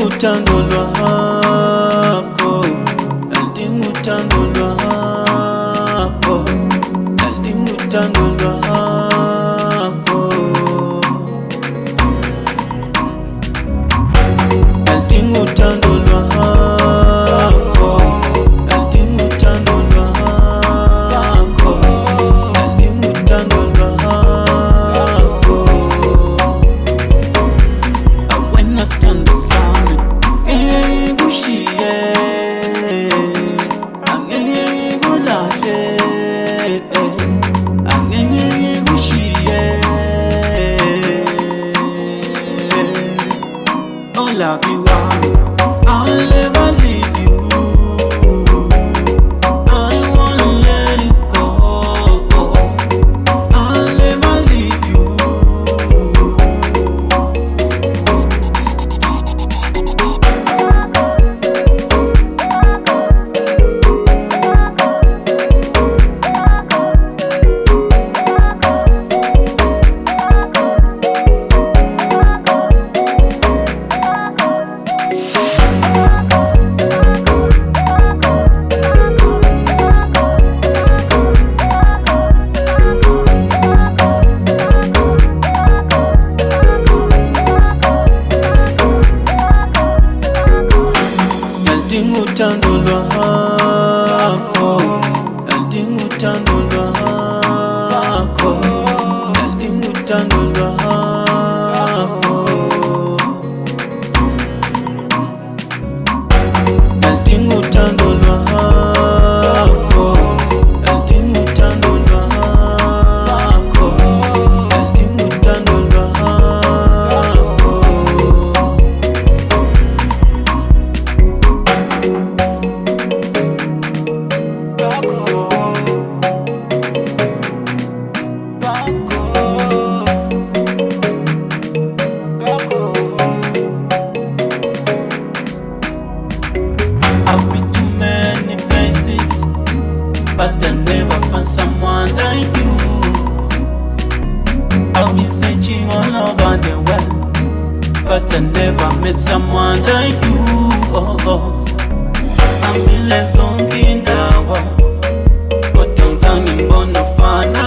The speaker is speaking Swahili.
uthando lwakho, nalidinga uthando lwakho, nalidinga uthando lwakho. Nalidinga uthando lwakho, nalidinga uthando lwakho, nalidinga uthando lwakho. When I stand aside, ngushiye, angeke ngulahle, angeke ngushiye. Oh, love you, I'll never leave you. I won't let you go. I'll never leave you. Nalidinga uthando lwakho, nalidinga uthando lwakho, nalidinga uthando lwakho. Nalidinga uthando lwakho, nalidinga uthando lwakho, nalidinga uthando lwakho. I've been to many places, but I never found someone like you. I've been searching all over the world, but I never met someone like you. I'm in less on Kintawa, but don't sound in Bonafana.